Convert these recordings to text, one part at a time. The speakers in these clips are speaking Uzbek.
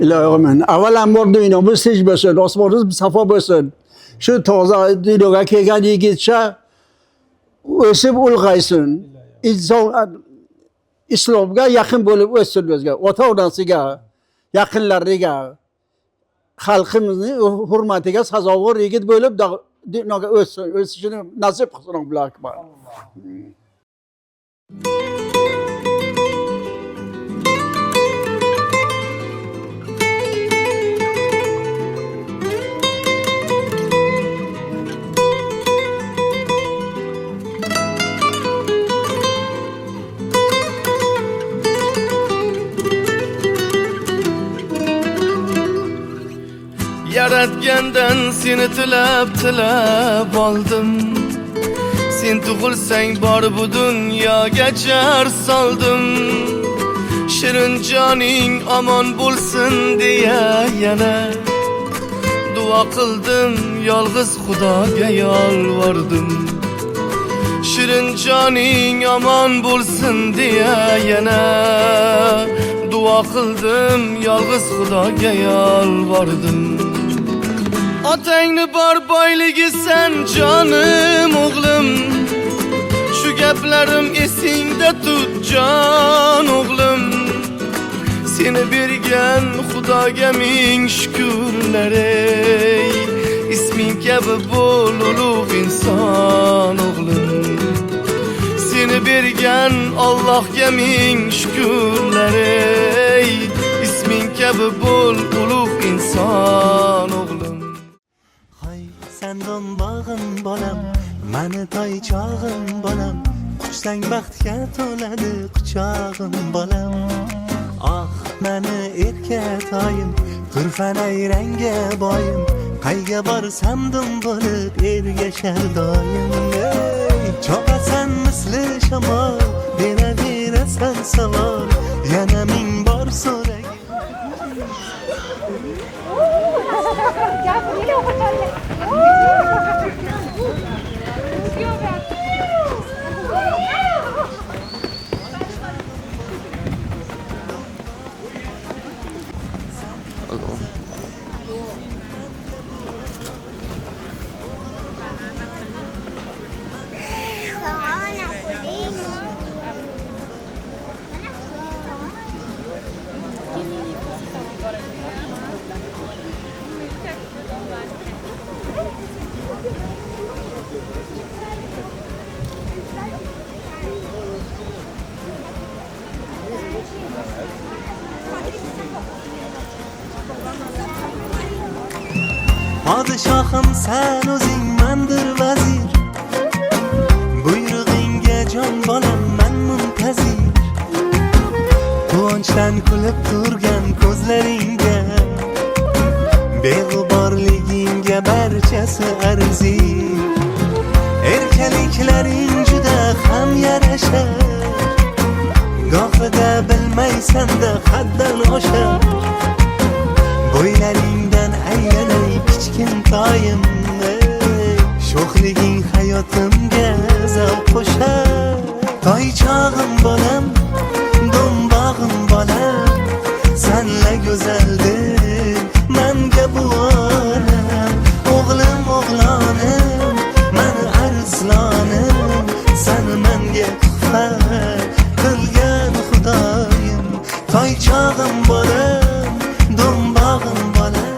İlahi avvalambor dunyamiz tinch bo'lsin, osmonimiz safo bo'lsin. Shu toza dunyoga kelgan yigitcha o'sib ulg'aysin. Inson islomga yaqin bo'lib o'ssin bizga, ota-onasiga, yaqinlariga, xalqimizning hurmatiga sazovor yigit bo'lib dunyoga o'sishini nasib qilsin Alloh akbar. Yaratgandan seni tilab oldim. Sen tug'ilsang bor bu dunyoga jar soldim. Shirin joning omon bo'lsin deya yana duo qildim, yolg'iz Xudoga yolvordim. Shirin joning omon bo'lsin deya yana duo qildim, yolg'iz Xudoga yolvordim. Otangni bor boyligi sen jonim o'g'lim. Shu gaplarim esingda tut jon o'g'lim. Seni bergan Xudoga ming shukrlar ey. Isming kabi bo'l ulug' inson o'g'lim. Seni bergan Allohga ming shukrlar ey. Isming kabi bo'l ulug' inson o'g'lim. Sendon bağın bolam, mani toychog'im bolam. Quchsang baxtga to'ladi quchog'im bolam. Ah, mani erkatoyim, turfanay ranga boyim. Qayga borsam dum bo'lib ergashar doim. Chopasan misli shamol, beraverasan savol. Yana ming bor so'rag. Padişahım sen o'zing mandir vazir. Buyrug'ingga jon bolam men muntazir. Quvonchdan kulib turgan ko'zlaringga, beg'uborligingga barchasi arzir. Erkaliklaring juda ham yarashar. Gohida bilmaysan-da haddan oshar. Bo'ylaringdan aylanay kichkintoyim, sho'xliging hayotimga zavq qo'shar. Toychog'im bolam, do'mbog'im bolam, senla go'zaldir menga bu olam. O'g'lim o'g'lonim, mani arslonim, seni menga tuhfa qilgan Xudoyim. Toychog'im bolam, do'mbog'im bolam.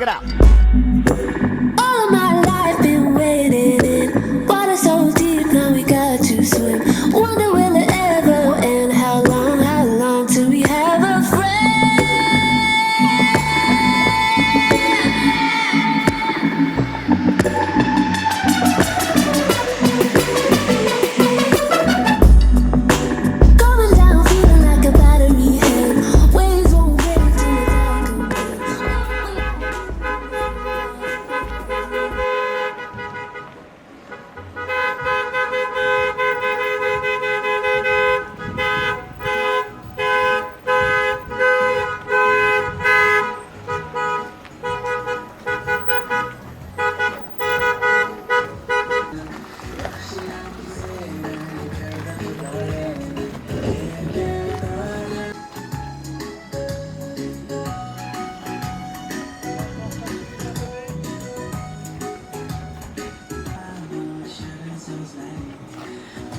it out. All of my life been waiting in water so deep, now we got to swim. Wonder will it ever end? How long till we have a friend? Going down, feeling like a battery head. Waves won't break till the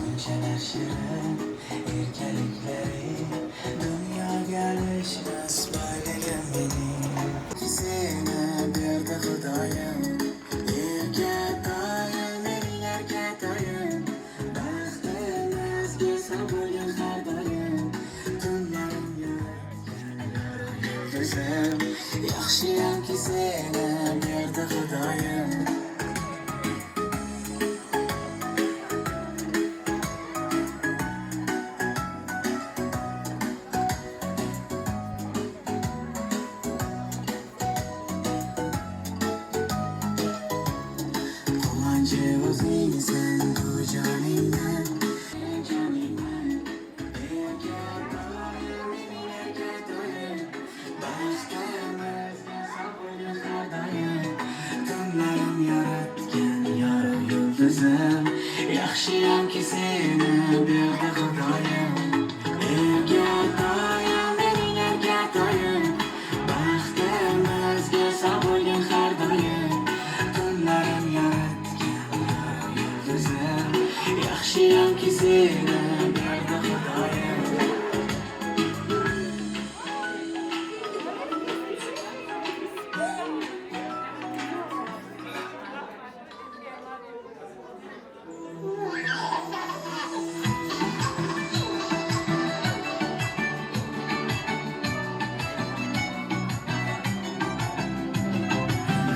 Buncalar şirin irkelikleri Dünya gelişmez böyle gemini İkisine bir de Xudayım Yerge dayım, ellerge dayım Bəxtim əzgi sabırlı xərdayım Günlərim yürüzüm Yaxşıyam ki sənə bir də Xudayım Cevizimsen bu canimden Günlerim yaratken yarı yıldızım Yaxşıyam ki seni bir de Xudayım Erge dayım, benim erge dayım Bəxtim özgür sabırlı xərdayım Günlerim yaratken yıldızım Yaxşıyam ki seni bir de Xudayım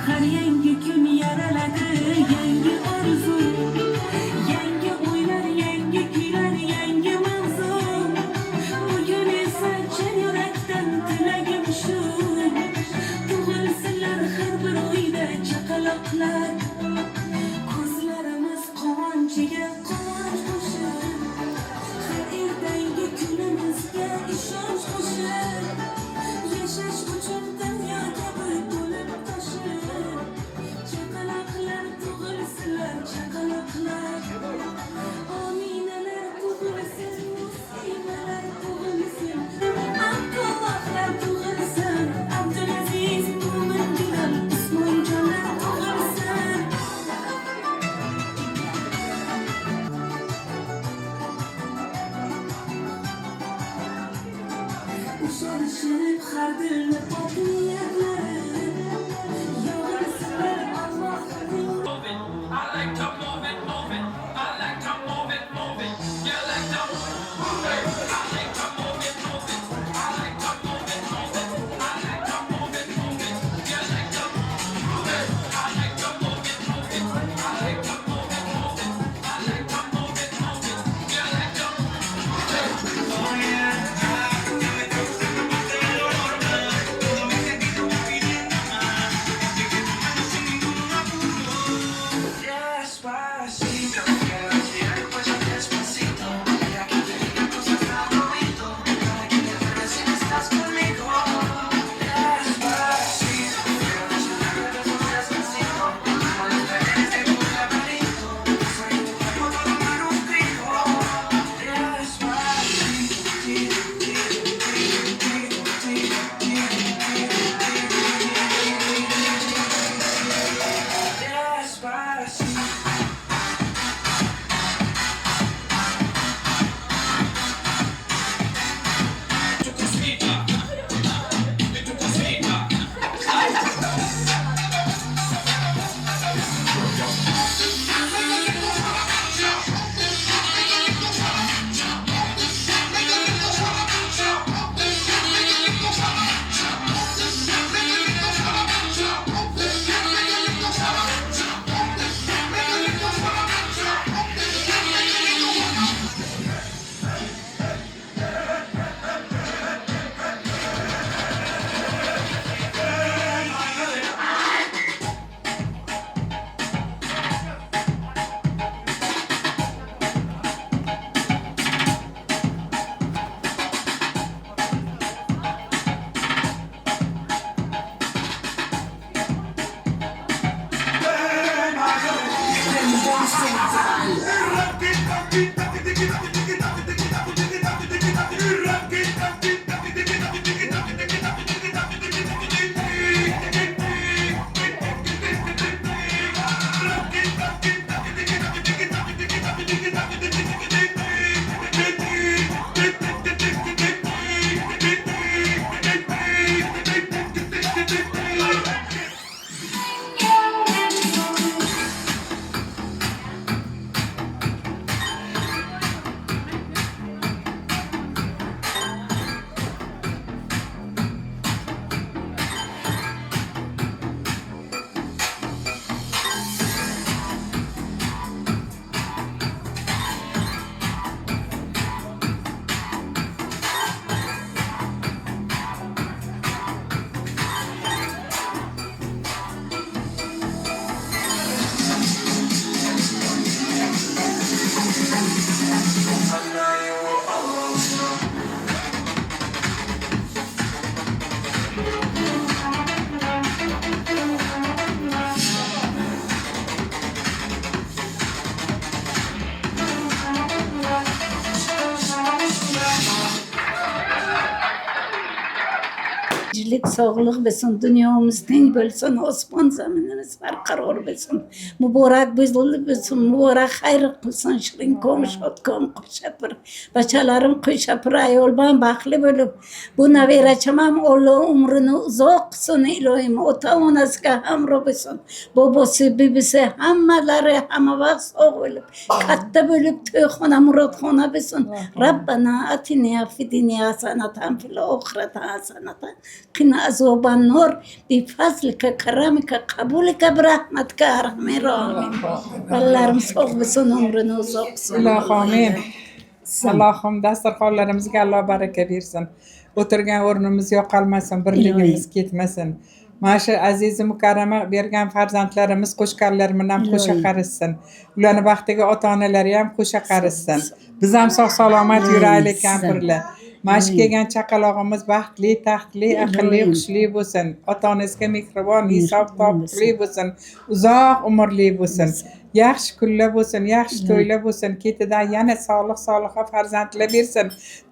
Her yangi gün yaraladı, yangi orzu Yangi oylar, yangi güler, yangi manzum Bugün ise çen yürekten dilegim şu Tugulsınlar her bir oyda çakalaklar Kızlarımız kovancıya kovanç koşar Her erdengi günümüzde işonç koşar Yaşaş uçum dünyada bulup taşır Çakalaklar tugulsınlar çakalaklar Amineler tugulsun, musimeler tugulsun Abdullahlar tugulsun, Abdülaziz, Mumin Bilal, Osman Canlar tugulsun Uşarışıp xardırlı patlayakları Yoğursınlar Allah'ın tinchlik sog'lik bo'lsin, dunyomiz tinch bo'lsin, osmon zaminimiz barqaror bo'lsin, muborak bo'lsin, muborak xayr qilsin, shirin ko'm shodkom qo'shapir bachalarim qo'shapir ayol bilan baxtli bo'lib bu nabiracham ham Alloh umrini uzoq qilsin, ilohim ota onasiga hamroh bo'lsin, bobosi bibisi hammalari hamma vaqt sog' bo'lib katta bo'lib to'yxona murodxona bo'lsin. Rabbana atina fid dunya hasanatan fil oxirati hasanatan qina azoban nar bi fazlika karamika qabulika bi rahmatika arhamir rohimin. Balalarimiz sog' bo'lsin, umrini uzoq qilsin. Ilohim. Allohim dasturxonlarimizga Alloh baraka bersin. O'tirgan o'rnimiz yo'qolmasin, birligimiz ketmasin. Mana shu aziz mukarrama bergan farzandlarimiz qo'shganlar bilan qo'sha qarishsin. Ularning baxtiga ota-onalari ham qo'sha qarishsin. Biz ham sog' salomat yuraylik kampirlar. Mana shu kelgan chaqalog'imiz baxtli, taxtli, aqlli, xushli bo'lsin. Ota-onasiga mehribon, hisob topli bo'lsin. Uzoq umrli bo'lsin. Yaxshi kunlar bo'lsin, yaxshi to'ylar bo'lsin. Ketidan yana sog'liq farzandlar bersin.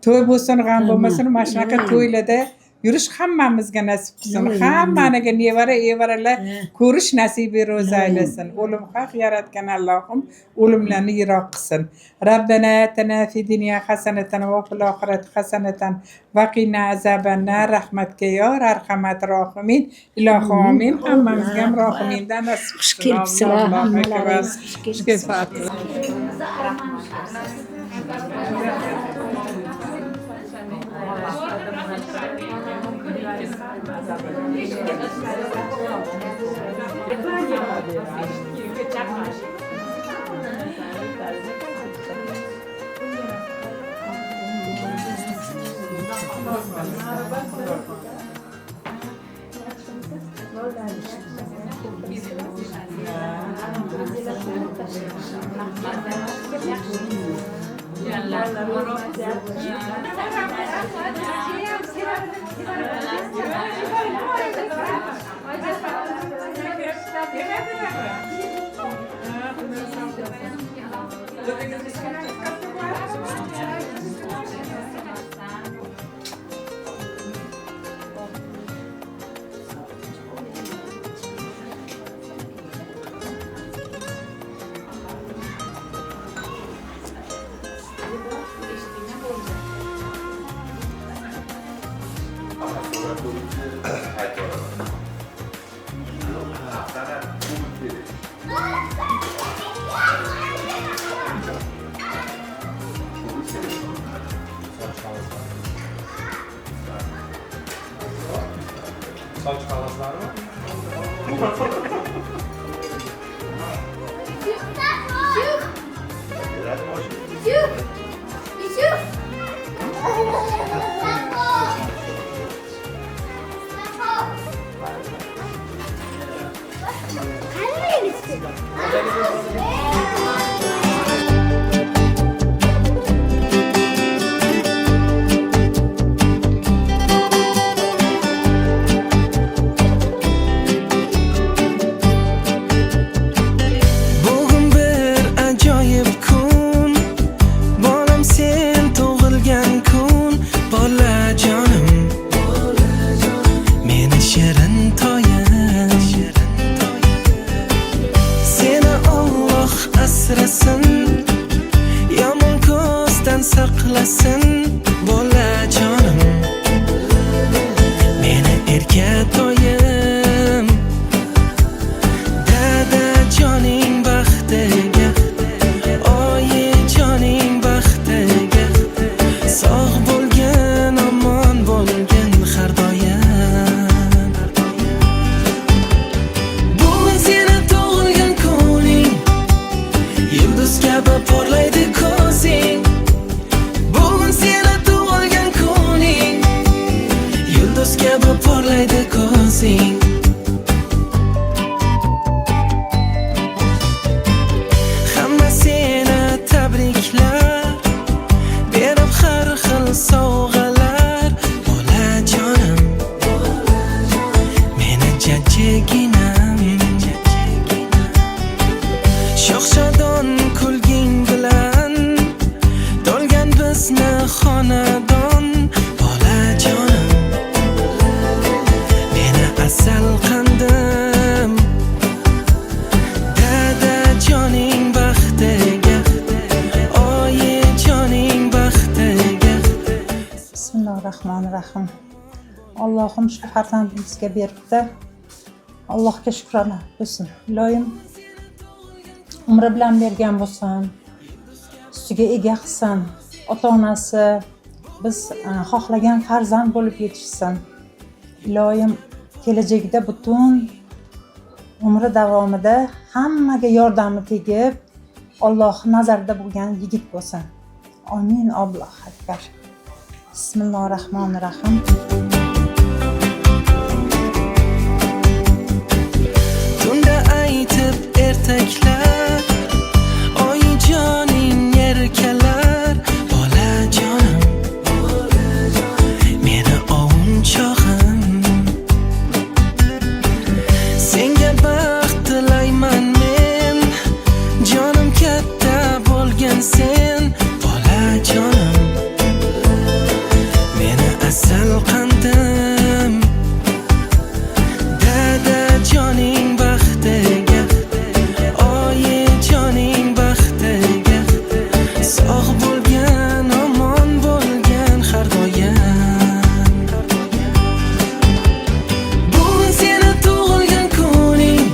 To'y bo'lsin, g'am bo'lmasin. Mana shunaqa to'ylarda yurish hammamizga nasib qilsin. Hammaniga nevaralar ko'rish nasibi ro'za aylasin. O'lim haq yaratgan Allohim o'limlarni yiroq qilsin. Rabbana atina fid dunya hasanatan va fil oxirati hasanatan va qina azabannar. Rahmatga yor arhamat rohimin. Ilohim amin. Hammamizga ham rohimindan nasib qilsin. Kelibsizlar hammalaringiz. Saç kalaslar mı? Bugün bir ajoyib kun, bolam sen tug'ilgan kun, bolajonim, meni shirin toyim. Seni Alloh asrasin, yomon ko'zdan saqlasin, bolajonim, meni erka toyim. Joning baxtiga, oyi joning baxtiga, sog' bo'lgin, omon bo'lgin har doim. Bugun seni tug'ilgan kuning, yulduz kabi porlaydi ko'zing. Bugun seni tug'ilgan kuning, yulduz kabi porlaydi ko'zing. Sovg'alar bolajonim, meni jajjiginam, sho'xshadon kulging bilan to'lgan bizni xonadon, bolajonim, Rahim. Allohim shu farzandimizga beribdi. Allohga shukronar bo'lsin. Iloyim umri bilan bergan bo'lsin. Ustiga ega qilsin. Ota-onasi biz xohlagan farzand bo'lib yetishsin. Iloyim kelajakda butun umri davomida hammaga yordami tegib, Alloh nazarida bo'lgan yigit bo'lsin. Amin. Allohu akbar. Bismillahirrohmanirrohim. Tunda aytib ertaklar, oyijoning erkalar, bolajonim, meni ovunchog'im. Senga baxt tilayman men, jonim katta bo'lgan sen, bolajonim, meni asal qandim. Dada joning baxtiga, oyi joning baxtiga, sog' bo'lgan, omon bo'lgan har doim. Bugun seni tug'ilgan kuning,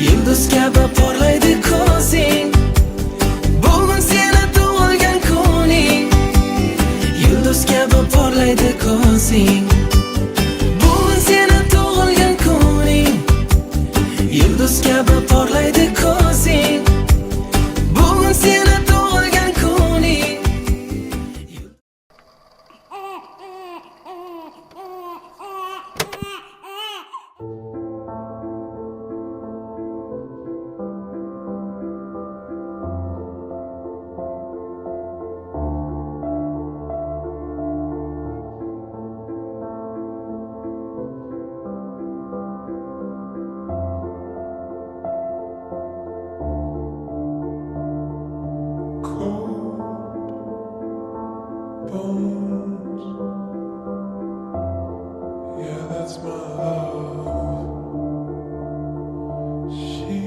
yulduz kabi porlaydi ko'zing. Bugun seni tug'ilgan kuning, yulduz kabi porlaydi ko'zing. Bugun seni tug'ilgan kuning, yulduz kabi porlaydi ko'zing. Bugun seni tug'ilgan kuning. Yeah, that's my love. She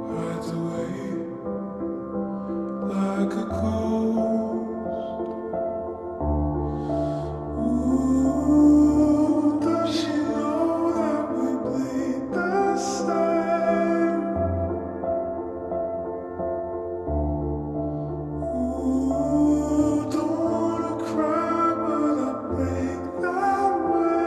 hides away like a ghost. Ooh, does she know that we bleed the same? Ooh, don't wanna cry, but I break that way.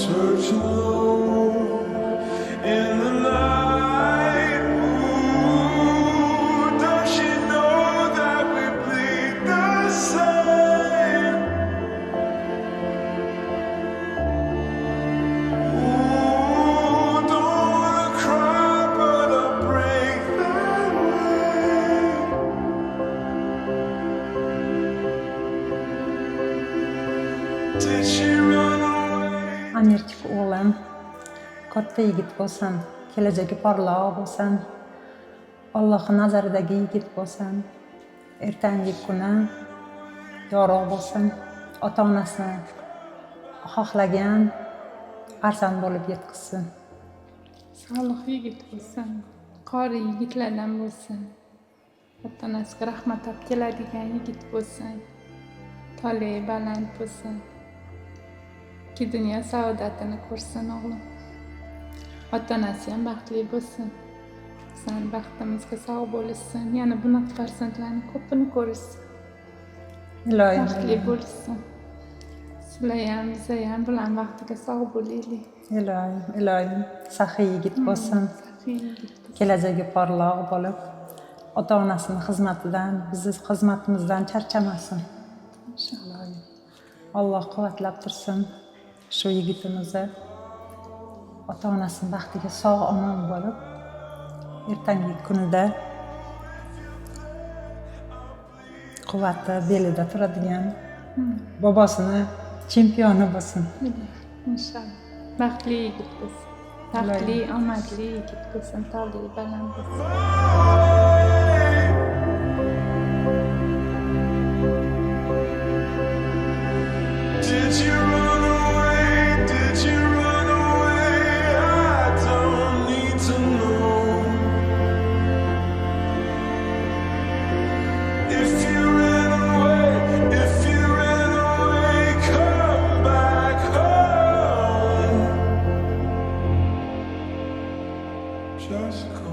Searching low in the night. Ooh, does she know that we bleed the same? Ooh, don't wanna cry, but I break that way. Did she run away? Amirchik o'g'lim katta yigit bo'lsin, kelajagi porloq bo'lsin. Alloh nazaridagi yigit bo'lsin. Ertangi kuni yorug' bo'lsin. Ota-onasini xohlagan farzand bo'lib yetkazsin. Solih yigit bo'lsin, qori yigitlardan bo'lsin. Ota-onasiga rahmat olib keladigan yigit bo'lsin. Tole baland bo'lsin. Ki dunyo saodatini ko'rsin o'g'lim. Ota-onasi ham baxtli bo'lsin. Sen baxtimizga sog' bo'lishsin. Yana bunaqa farzandlarni ko'pini ko'rishsin. Iloyim. Baxtli bo'lishsin. sizlar ham biza ham bilan vaqtiga sog' bo'laylik. Iloyim saxiy yigit bo'lsin. Kelajagi porloq bo'lib, ota-onasini xizmatidan, bizni xizmatimizdan charchamasin. Iloyim. Alloh quvvatlab tursin shu yigitimizni. Ota-onasini baxtiga sog' omon bo'lib, ertangi kunida quvvati belida turadigan bobosini chempioni bo'lsin. Inshaalloh. Baxtli yigit bo'lsin. Baxtli, omadli yigit bo'lsin. Toli baland bo'lsin. Did you run away? Did you run away? I don't need to know. If you ran away, come back home. Just come.